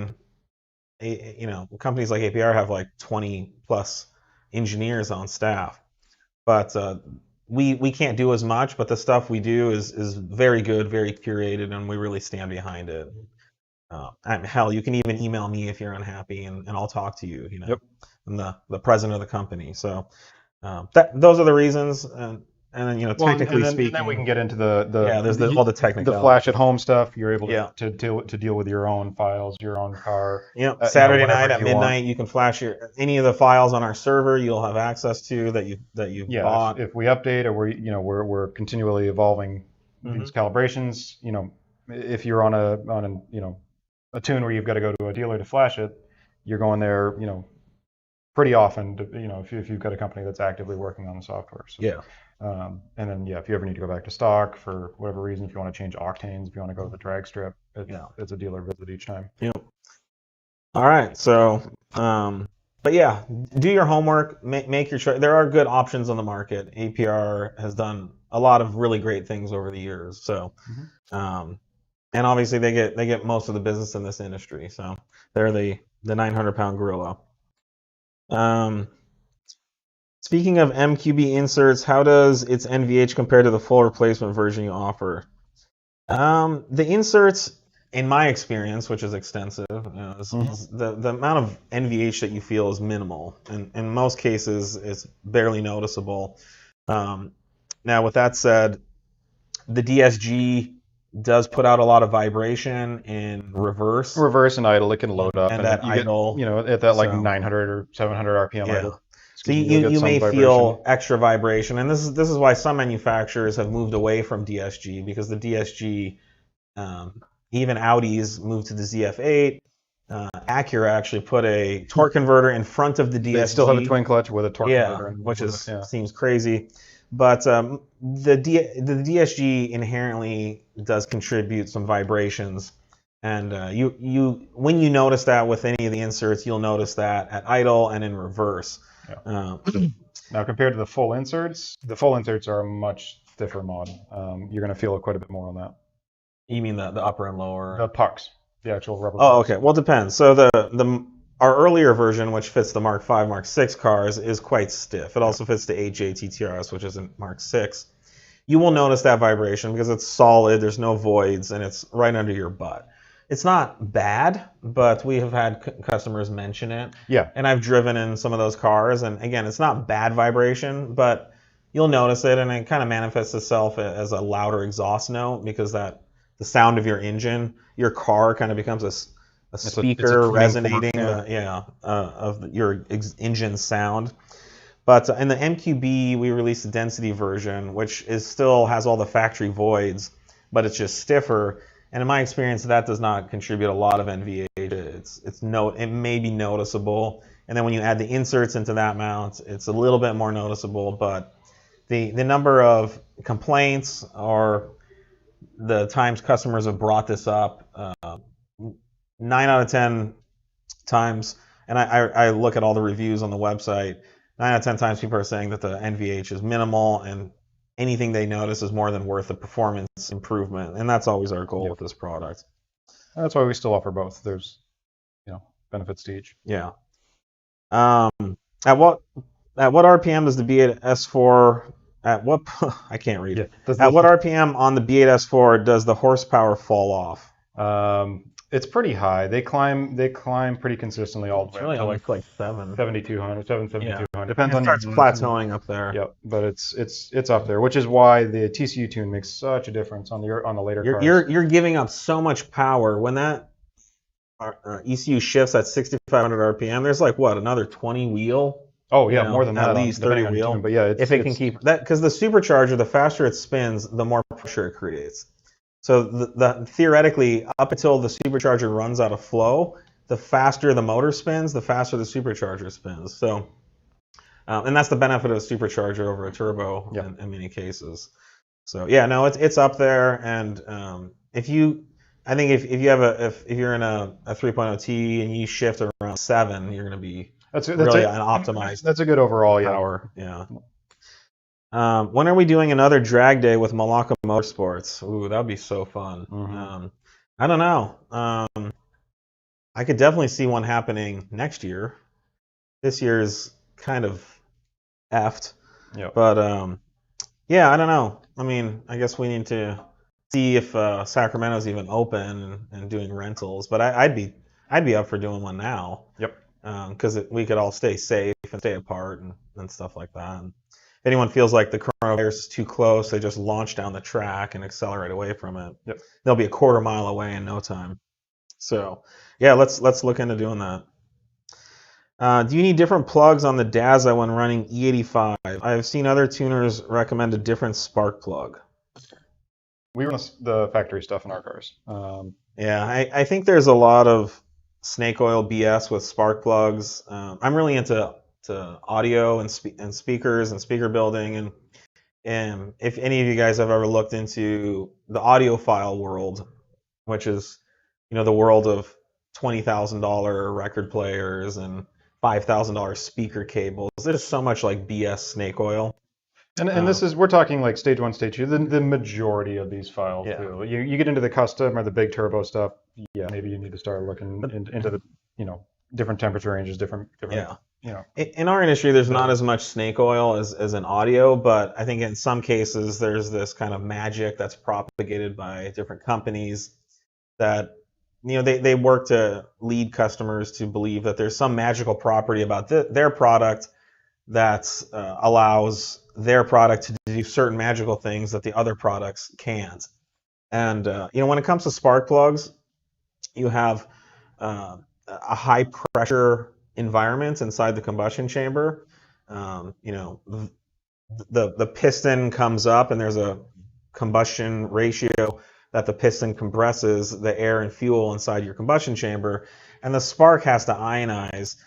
companies like APR have like 20 plus engineers on staff, but we can't do as much, but the stuff we do is very good, very curated, and we really stand behind it. Hell, you can even email me if you're unhappy, and I'll talk to you. I'm the president of the company. So those are the reasons. And then technically speaking, and then we can get into there's all the technical, the flash at home stuff. You're able to deal with your own files, your own car. Saturday night at midnight, you can flash any of the files on our server. You'll have access to that you've bought. If we update or we're continually evolving these calibrations. If you're on a tune where you've got to go to a dealer to flash it, you're going there pretty often. If you've got a company that's actively working on the software. So. And then if you ever need to go back to stock for whatever reason, if you want to change octanes, if you want to go to the drag strip, it's a dealer visit each time. All right, so but yeah, do your homework, make your choice. There are good options on the market. APR has done a lot of really great things over the years. So and obviously they get most of the business in this industry. So they're the 900-pound gorilla. Speaking of MQB inserts, how does its NVH compare to the full replacement version you offer? The inserts, in my experience, which is extensive, the amount of NVH that you feel is minimal. And in most cases, it's barely noticeable. Now, with that said, the DSG does put out a lot of vibration in reverse. Reverse and idle, it can load up. And that idle. At that 900 or 700 RPM idle. So you may feel extra vibration, and this is why some manufacturers have moved away from DSG, because the DSG, even Audi's moved to the ZF8. Acura actually put a torque converter in front of the DSG. They still have a twin clutch with a torque converter, which seems crazy. But the DSG inherently does contribute some vibrations, and when you notice that with any of the inserts, you'll notice that at idle and in reverse. Now, compared to the full inserts are a much stiffer mod. You're going to feel quite a bit more on that. You mean the upper and lower? The pucks, the actual rubber. Oh, okay. Well, it depends. So our earlier version, which fits the Mark 5, Mark 6 cars, is quite stiff. It also fits the 8J TTRS, which isn't Mark 6. You will notice that vibration because it's solid. There's no voids, and it's right under your butt. it's not bad, but we have had customers mention it. Yeah. And I've driven in some of those cars, and again, it's not bad vibration, but you'll notice it, and it kind of manifests itself as a louder exhaust note because the sound of your engine, your car kind of becomes a speaker resonating, of your engine sound. But in the MQB, we released a density version, which still has all the factory voids, but it's just stiffer. And in my experience, that does not contribute a lot of NVH. It may be noticeable. And then when you add the inserts into that mount, it's a little bit more noticeable. But the number of complaints or the times customers have brought this up, 9 out of 10 times, and I look at all the reviews on the website, 9 out of 10 times people are saying that the NVH is minimal and anything they notice is more than worth the performance improvement. And that's always our goal with this product. That's why we still offer both. There's, benefits to each. Yeah. At what RPM does the B8 S4 I can't read it. At what RPM on the B8 S4 does the horsepower fall off? It's pretty high. They climb pretty consistently all the way. Really only like 7,200, 7,200. Yeah. Depends it on starts plateauing up there. Yep, but it's up there, which is why the TCU tune makes such a difference on the later cars. You're giving up so much power when that ECU shifts at 6,500 RPM. There's like another 20 wheel. Oh yeah, more than that. At least 30 wheel. Tune, but yeah, if it can keep that, because the supercharger, the faster it spins, the more pressure it creates. So theoretically, up until the supercharger runs out of flow, the faster the motor spins, the faster the supercharger spins. So, and that's the benefit of a supercharger over a turbo in many cases. So yeah, no, it's up there. And if you're in a 3.0 T and you shift around 7, you're going to be an optimized. That's a good overall power. Yeah. When are we doing another drag day with Malacca Motorsports? Ooh, that'd be so fun. Mm-hmm. I don't know. I could definitely see one happening next year. This year's kind of effed. Yep. But yeah, I don't know. I mean, I guess we need to see if Sacramento's even open and doing rentals. But I'd be up for doing one now. Yep. Because we could all stay safe and stay apart and stuff like that. And if anyone feels like the coronavirus is too close, they just launch down the track and accelerate away from it. Yep. They'll be a quarter mile away in no time. So yeah, let's look into doing that. Do you need different plugs on the Daza when running E85? I have seen other tuners recommend a different spark plug. We run the factory stuff in our cars. Yeah, I think there's a lot of snake oil BS with spark plugs. I'm really into audio and speakers and speaker building, and if any of you guys have ever looked into the audiophile world, which is the world of $20,000 record players and $5,000 speaker cables, there's so much like BS snake oil. And we're talking like stage 1, stage 2, the majority of these files too. You get into the custom or the big turbo stuff, maybe you need to start looking into the different temperature ranges, different. In our industry, there's not as much snake oil as in audio, but I think in some cases there's this kind of magic that's propagated by different companies that they work to lead customers to believe that there's some magical property about their product that allows their product to do certain magical things that the other products can't. And when it comes to spark plugs, you have a high pressure environment inside the combustion chamber. The piston comes up and there's a combustion ratio that the piston compresses the air and fuel inside your combustion chamber, and the spark has to ionize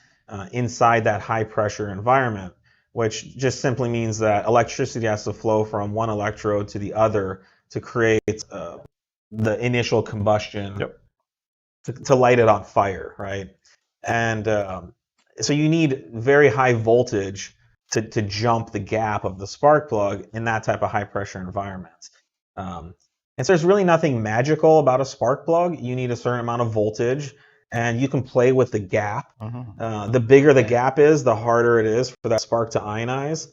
inside that high pressure environment, which just simply means that electricity has to flow from one electrode to the other to create the initial combustion to light it on fire, right? And so you need very high voltage to jump the gap of the spark plug in that type of high pressure environment. And so there's really nothing magical about a spark plug. You need a certain amount of voltage, and you can play with the gap. The bigger the gap is, the harder it is for that spark to ionize.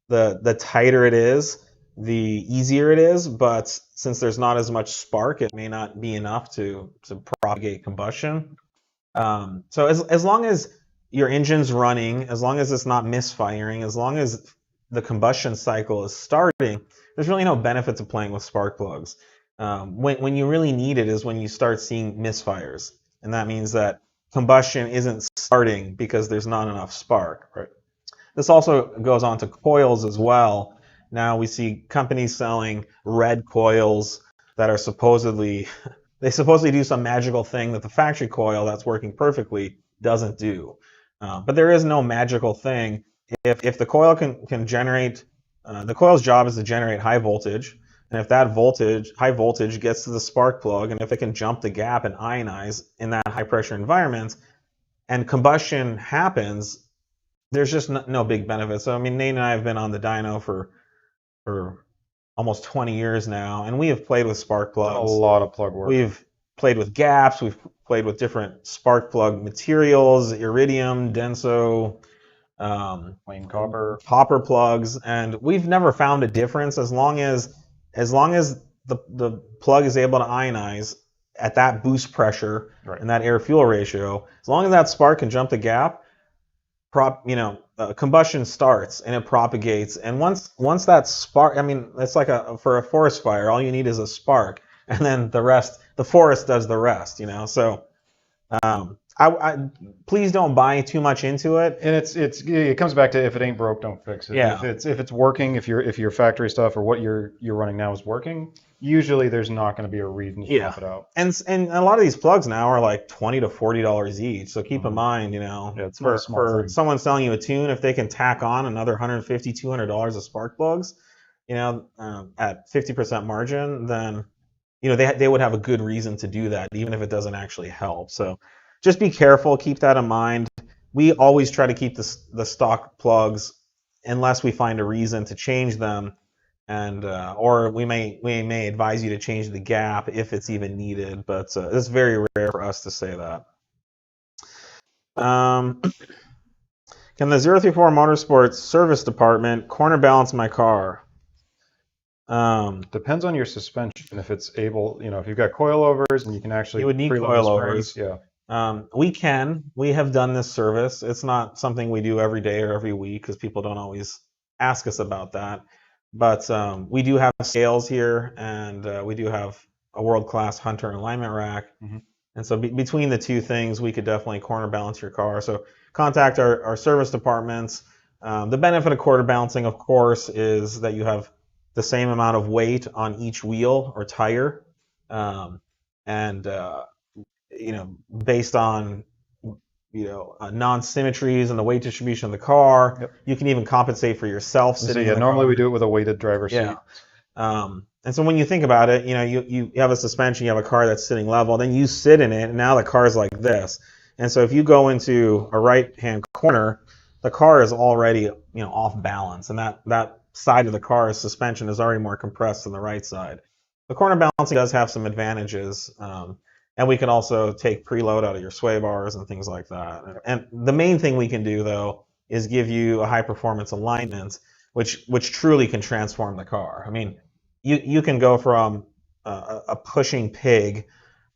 The tighter it is, the easier it is, but since there's not as much spark, it may not be enough to propagate combustion. So as long as your engine's running, as long as it's not misfiring, as long as the combustion cycle is starting, there's really no benefit to playing with spark plugs. When you really need it is when you start seeing misfires, and that means that combustion isn't starting because there's not enough spark. Right? This also goes on to coils as well. Now we see companies selling red coils that are supposedly do some magical thing that the factory coil that's working perfectly doesn't do. But there is no magical thing. If the coil can generate, the coil's job is to generate high voltage, and if that high voltage gets to the spark plug, and if it can jump the gap and ionize in that high pressure environment, and combustion happens, there's just no big benefit. So I mean, Nate and I have been on the dyno for almost 20 years now, and we have played with spark plugs. A lot of plug work. We've played with gaps. We've played with different spark plug materials, iridium, denso, plain copper plugs, and we've never found a difference as long as the plug is able to ionize at that boost pressure and that air fuel ratio. As long as that spark can jump the gap, combustion starts and it propagates. And once that spark, I mean, it's like for a forest fire, all you need is a spark, and then the forest does the rest. So please don't buy too much into it. And it comes back to, if it ain't broke, don't fix it. Yeah. If it's working, if your factory stuff or what you're running now is working, usually there's not going to be a reason to swap it out. And a lot of these plugs now are like $20 to $40 each. So keep in mind, it's for someone selling you a tune, if they can tack on another $150, $200 of spark plugs, at 50% margin, then they would have a good reason to do that, even if it doesn't actually help. So just be careful. Keep that in mind. We always try to keep the stock plugs unless we find a reason to change them, and or we may advise you to change the gap if it's even needed. But it's very rare for us to say that. Can the 034 Motorsports service department corner balance my car? Depends on your suspension. If it's able, if you've got coilovers and you can actually, you would need coilovers. Yeah. We have done this service. It's not something we do every day or every week because people don't always ask us about that. But we do have scales here, and we do have a world-class Hunter alignment rack. Mm-hmm. And so between the two things, we could definitely corner balance your car. So contact our service departments. The benefit of quarter balancing, of course, is that you have the same amount of weight on each wheel or tire. Based on non-symmetries and the weight distribution of the car, you can even compensate for yourself sitting in the normally car. we do it with a weighted driver's seat. And so when you think about it, you have a suspension, you have a car that's sitting level, then you sit in it, and now the car's like this. And so if you go into a right-hand corner, the car is already off balance, and that side of the car's suspension is already more compressed than the right side. The corner balancing does have some advantages. And we can also take preload out of your sway bars and things like that. And the main thing we can do, though, is give you a high-performance alignment, which truly can transform the car. I mean, you can go from a pushing pig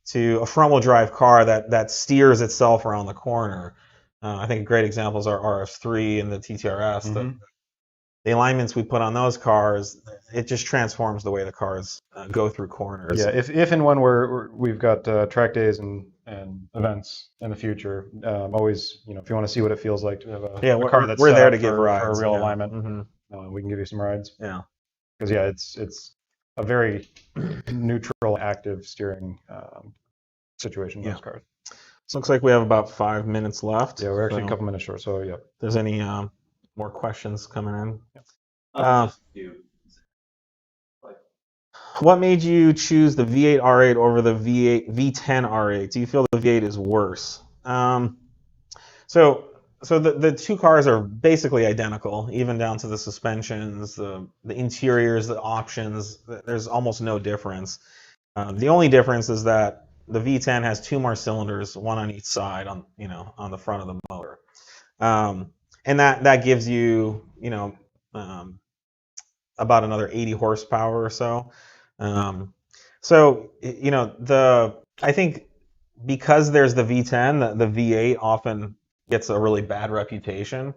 to a front-wheel drive car that steers itself around the corner. I think great examples are RS3 and the TTRS. Mm-hmm. The alignments we put on those cars, it just transforms the way the cars go through corners. Yeah, if and when we've got track days and events in the future, always, if you want to see what it feels like to have a car that's we're set there up to give rides for a real alignment. Mm-hmm. We can give you some rides. Yeah, because it's a very neutral, active steering situation. Those cars. So looks like we have about 5 minutes left. Yeah, we're actually a couple minutes short. So yeah. If there's any more questions coming in? What made you choose the V8 R8 over the V10 R8? Do you feel the V8 is worse? So the two cars are basically identical, even down to the suspensions, the interiors, the options. There's almost no difference. The only difference is that the V10 has 2 more cylinders, one on each side on the front of the motor. And that gives you, a about another 80 horsepower or so. So you know, I think because there's the V10, the V8 often gets a really bad reputation.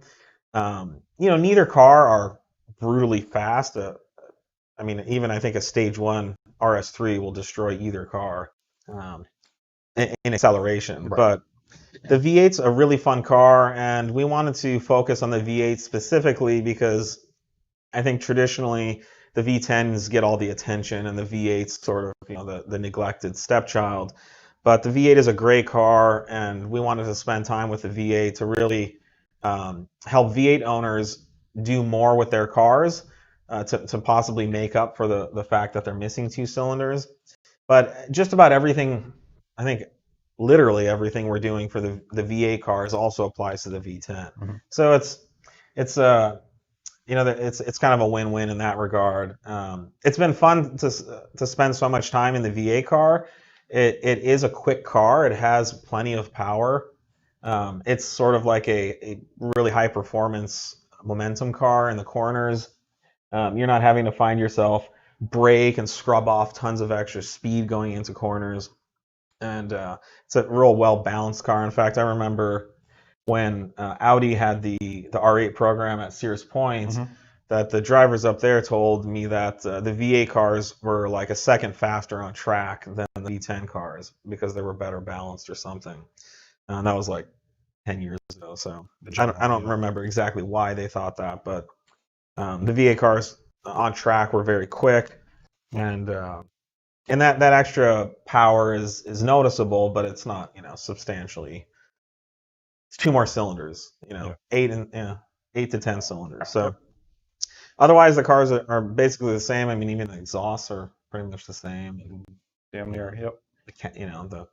You know, neither car are brutally fast. I mean, even I think a stage 1 RS3 will destroy either car in acceleration. Right. But the V8's a really fun car, and we wanted to focus on the V8 specifically because I think traditionally the V10s get all the attention, and the V8's sort of, you know, the neglected stepchild. But the V8 is a great car, and we wanted to spend time with the V8 to really help V8 owners do more with their cars to possibly make up for the fact that they're missing 2 cylinders. But just about everything, I think literally everything we're doing for the V8 cars also applies to the V10. Mhm. So it's you know, it's kind of a win-win in that regard. It's been fun to spend so much time in the V8 car. It is a quick car. It has plenty of power. It's sort of like a really high performance momentum car in the corners. You're not having to find yourself brake and scrub off tons of extra speed going into corners. And it's a real well-balanced car. In fact, I remember when Audi had the R8 program at Sears Point, that the drivers up there told me that the V8 cars were like a second faster on track than the V10 cars because they were better balanced or something. And that was like 10 years ago, so I don't remember exactly why they thought that, but the V8 cars on track were very quick, and that extra power is noticeable, but it's not, you know, substantially. It's 2 more cylinders, you know, 8 to 10 cylinders. So otherwise, the cars are basically the same. I mean, even the exhausts are pretty much the same. Damn near. Yep. You know, the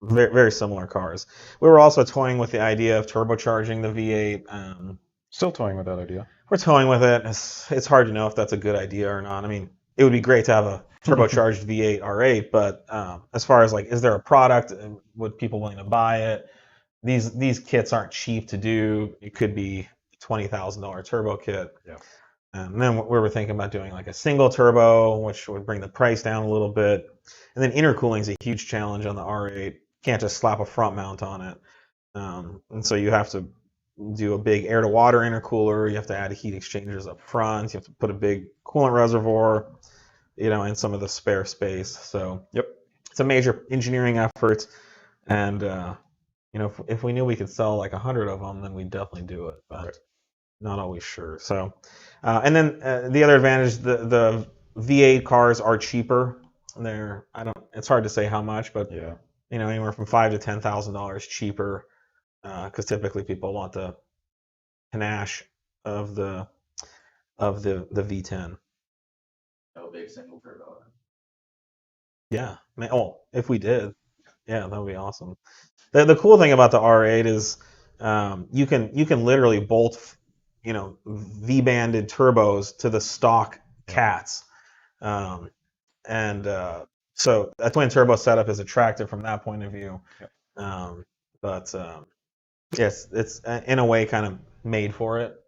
very, very similar cars. We were also toying with the idea of turbocharging the V8. Still toying with that idea. We're toying with it. It's hard to know if that's a good idea or not. I mean, it would be great to have a turbocharged V8 R8, but as far as like, is there a product? Would people willing to buy it? These kits aren't cheap to do. It could be a $20,000 turbo kit. Yeah. And then we were thinking about doing like a single turbo, which would bring the price down a little bit. And then intercooling is a huge challenge on the R8. Can't just slap a front mount on it. And so you have to do a big air-to-water intercooler. You have to add heat exchangers up front. You have to put a big coolant reservoir, you know, in some of the spare space. So Yep. It's a major engineering effort. And, you know, if we knew we could sell like 100 of them, then we'd definitely do it. But not always sure. So, and then the other advantage, the V8 cars are cheaper. It's hard to say how much, but Yeah. you know, anywhere from $5,000 to $10,000 cheaper, because typically people want the panache of the V10. No big single turbo. Yeah. If we did, yeah, that would be awesome. The cool thing about the R8 is you can literally bolt, you know, V-banded turbos to the stock cats, and so a twin turbo setup is attractive from that point of view. But yes, it's in a way kind of made for it.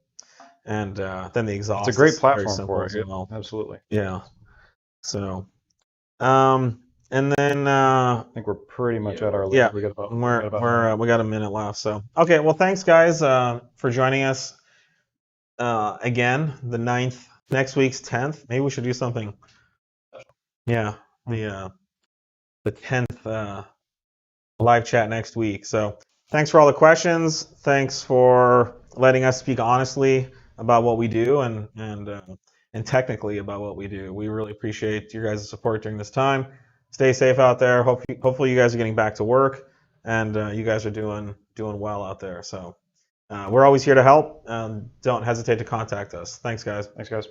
And then the exhaust. It's a great is very platform simple for as it. well. Absolutely. Yeah. So, and then I think we're pretty much at our limit. yeah, We got about, we got a minute left. So okay, well, thanks guys for joining us again. The 9th, next week's 10th. Maybe we should do something. Yeah, the 10th live chat next week. So thanks for all the questions. Thanks for letting us speak honestly about what we do and technically about what we do. We really appreciate your guys' support during this time. Stay safe out there. Hopefully you guys are getting back to work and you guys are doing well out there. So we're always here to help. Don't hesitate to contact us. Thanks, guys. Thanks, guys.